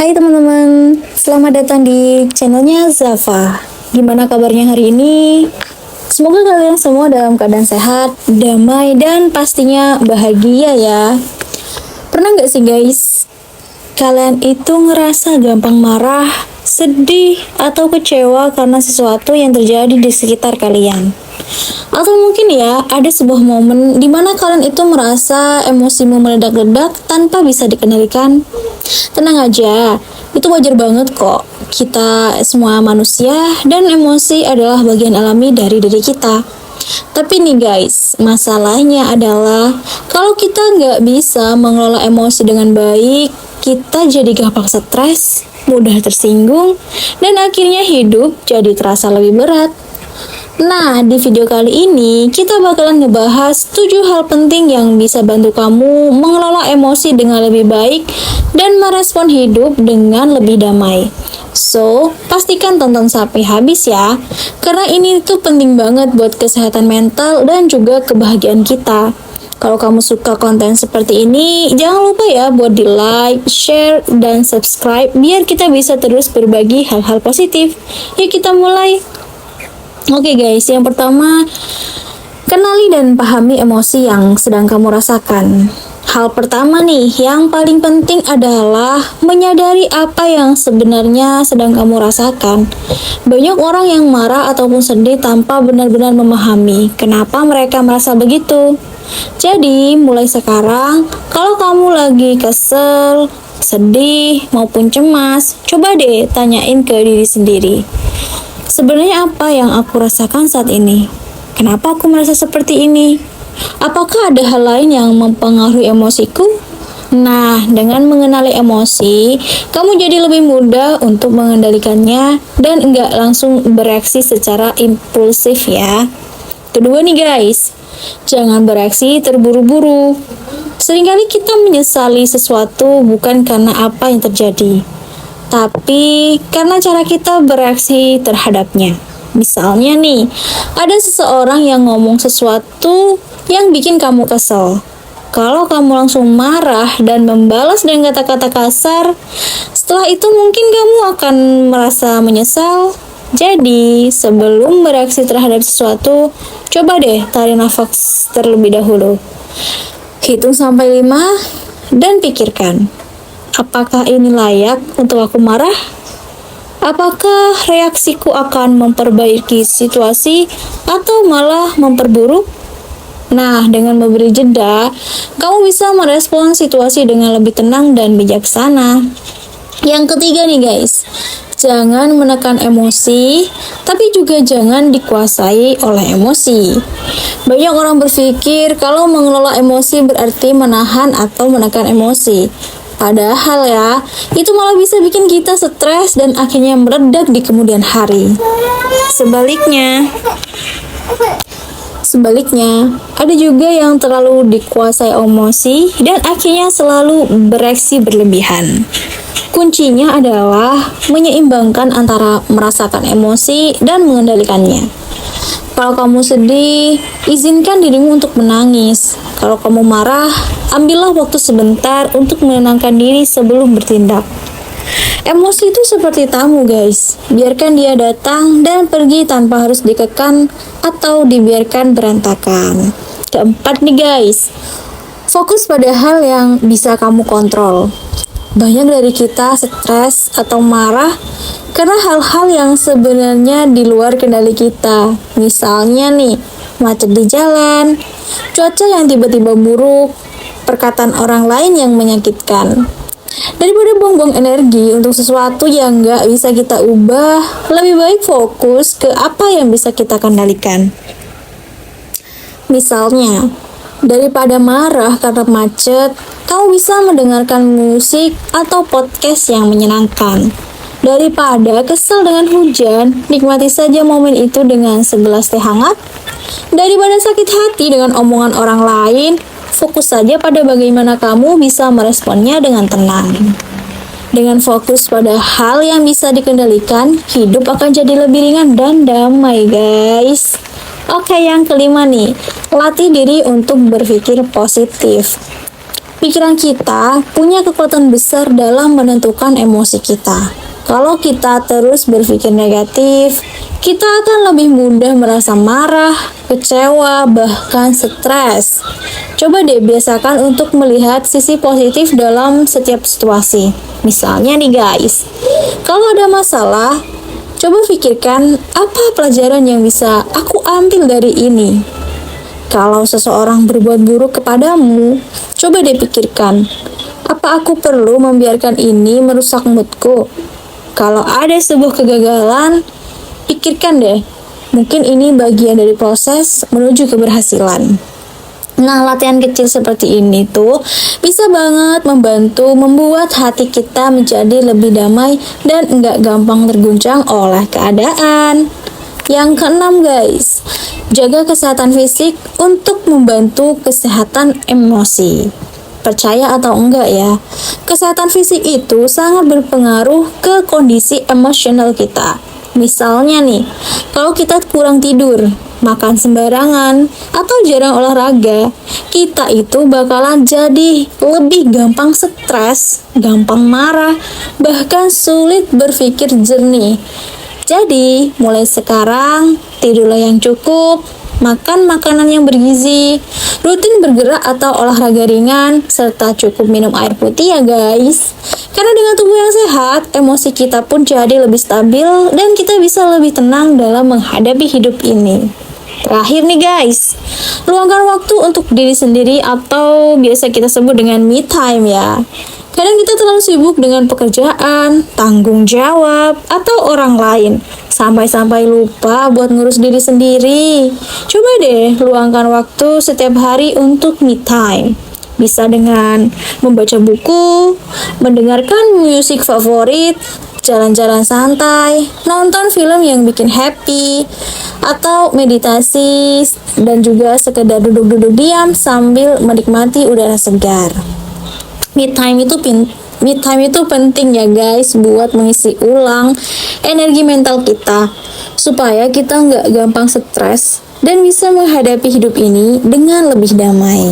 Hai teman-teman, selamat datang di channelnya Zafa. Gimana kabarnya hari ini? Semoga kalian semua dalam keadaan sehat, damai, dan pastinya bahagia ya. Pernah nggak sih guys, kalian itu ngerasa gampang marah, sedih, atau kecewa karena sesuatu yang terjadi di sekitar kalian? Atau mungkin ya, ada sebuah momen di mana kalian itu merasa emosimu meledak-ledak tanpa bisa dikendalikan. Tenang aja, itu wajar banget kok. Kita semua manusia dan emosi adalah bagian alami dari diri kita. Tapi nih guys, masalahnya adalah kalau kita nggak bisa mengelola emosi dengan baik, kita jadi gampang stres, mudah tersinggung, dan akhirnya hidup jadi terasa lebih berat. Nah, di video kali ini kita bakalan ngebahas 7 hal penting yang bisa bantu kamu mengelola emosi dengan lebih baik dan merespon hidup dengan lebih damai. So, pastikan tonton sampai habis ya, karena ini tuh penting banget buat kesehatan mental dan juga kebahagiaan kita. Kalau kamu suka konten seperti ini, jangan lupa ya buat di like, share, dan subscribe biar kita bisa terus berbagi hal-hal positif. Yuk kita mulai. Oke guys, yang pertama, kenali dan pahami emosi yang sedang kamu rasakan. Hal pertama nih, yang paling penting adalah menyadari apa yang sebenarnya sedang kamu rasakan. Banyak orang yang marah ataupun sedih tanpa benar-benar memahami kenapa mereka merasa begitu. Jadi, mulai sekarang, kalau kamu lagi kesel, sedih, maupun cemas, coba deh tanyain ke diri sendiri. Sebenarnya apa yang aku rasakan saat ini? Kenapa aku merasa seperti ini? Apakah ada hal lain yang mempengaruhi emosiku? Nah, dengan mengenali emosi, kamu jadi lebih mudah untuk mengendalikannya dan enggak langsung bereaksi secara impulsif ya. Kedua nih guys, jangan bereaksi terburu-buru. Seringkali kita menyesali sesuatu bukan karena apa yang terjadi, tapi karena cara kita bereaksi terhadapnya. Misalnya nih, ada seseorang yang ngomong sesuatu yang bikin kamu kesel. Kalau kamu langsung marah dan membalas dengan kata-kata kasar, setelah itu mungkin kamu akan merasa menyesal. Jadi, sebelum bereaksi terhadap sesuatu, coba deh tarik nafas terlebih dahulu. Hitung sampai 5 dan pikirkan, apakah ini layak untuk aku marah? Apakah reaksiku akan memperbaiki situasi atau malah memperburuk? Nah, dengan memberi jeda, kamu bisa merespon situasi dengan lebih tenang dan bijaksana. Yang ketiga nih guys, jangan menekan emosi, tapi juga jangan dikuasai oleh emosi. Banyak orang berpikir kalau mengelola emosi berarti menahan atau menekan emosi. Padahal ya, itu malah bisa bikin kita stres dan akhirnya meledak di kemudian hari. Sebaliknya, ada juga yang terlalu dikuasai emosi dan akhirnya selalu bereaksi berlebihan. Kuncinya adalah menyeimbangkan antara merasakan emosi dan mengendalikannya. Kalau kamu sedih, izinkan dirimu untuk menangis. Kalau kamu marah, ambillah waktu sebentar untuk menenangkan diri sebelum bertindak. Emosi itu seperti tamu guys, biarkan dia datang dan pergi tanpa harus dikekang atau dibiarkan berantakan. Keempat nih guys, fokus pada hal yang bisa kamu kontrol. Banyak dari kita stres atau marah karena hal-hal yang sebenarnya di luar kendali kita. Misalnya nih, macet di jalan, cuaca yang tiba-tiba buruk, perkataan orang lain yang menyakitkan. Daripada buang-buang energi untuk sesuatu yang nggak bisa kita ubah, lebih baik fokus ke apa yang bisa kita kendalikan. Misalnya, daripada marah karena macet, kamu bisa mendengarkan musik atau podcast yang menyenangkan. Daripada kesal dengan hujan, nikmati saja momen itu dengan segelas teh hangat. Daripada sakit hati dengan omongan orang lain, fokus saja pada bagaimana kamu bisa meresponnya dengan tenang. Dengan fokus pada hal yang bisa dikendalikan, hidup akan jadi lebih ringan dan damai guys. Oke, yang kelima nih, latih diri untuk berpikir positif. Pikiran kita punya kekuatan besar dalam menentukan emosi kita. Kalau kita terus berpikir negatif, kita akan lebih mudah merasa marah, kecewa, bahkan stres. Coba deh biasakan untuk melihat sisi positif dalam setiap situasi. Misalnya nih guys, kalau ada masalah, coba pikirkan apa pelajaran yang bisa aku ambil dari ini. Kalau seseorang berbuat buruk kepadamu, coba deh pikirkan, apa aku perlu membiarkan ini merusak moodku? Kalau ada sebuah kegagalan, pikirkan deh, mungkin ini bagian dari proses menuju keberhasilan. Nah, latihan kecil seperti ini tuh bisa banget membantu membuat hati kita menjadi lebih damai dan enggak gampang terguncang oleh keadaan. Yang keenam guys, jaga kesehatan fisik untuk membantu kesehatan emosi. Percaya atau enggak ya, kesehatan fisik itu sangat berpengaruh ke kondisi emosional kita. Misalnya nih, kalau kita kurang tidur, makan sembarangan, atau jarang olahraga, kita itu bakalan jadi lebih gampang stres, gampang marah, bahkan sulit berpikir jernih. Jadi, mulai sekarang, tidurlah yang cukup, makan makanan yang bergizi, rutin bergerak atau olahraga ringan, serta cukup minum air putih ya guys. Karena dengan tubuh yang sehat, emosi kita pun jadi lebih stabil dan kita bisa lebih tenang dalam menghadapi hidup ini. Terakhir nih guys, luangkan waktu untuk diri sendiri atau biasa kita sebut dengan me time ya. Kadang kita terlalu sibuk dengan pekerjaan, tanggung jawab, atau orang lain, sampai-sampai lupa buat ngurus diri sendiri. Coba deh luangkan waktu setiap hari untuk me time. Bisa dengan membaca buku, mendengarkan musik favorit, jalan-jalan santai, nonton film yang bikin happy, atau meditasi, dan juga sekedar duduk-duduk diam sambil menikmati udara segar. Me time itu penting ya guys buat mengisi ulang energi mental kita supaya kita nggak gampang stres dan bisa menghadapi hidup ini dengan lebih damai.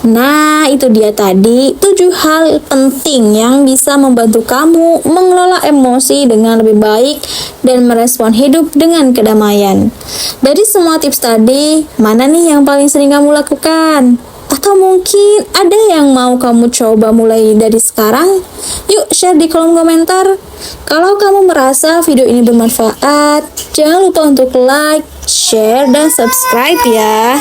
Nah, itu dia tadi 7 hal penting yang bisa membantu kamu mengelola emosi dengan lebih baik dan merespon hidup dengan kedamaian. Dari semua tips tadi, mana nih yang paling sering kamu lakukan? Atau mungkin ada yang mau kamu coba mulai dari sekarang? Yuk share di kolom komentar. Kalau kamu merasa video ini bermanfaat, jangan lupa untuk like, share, dan subscribe ya.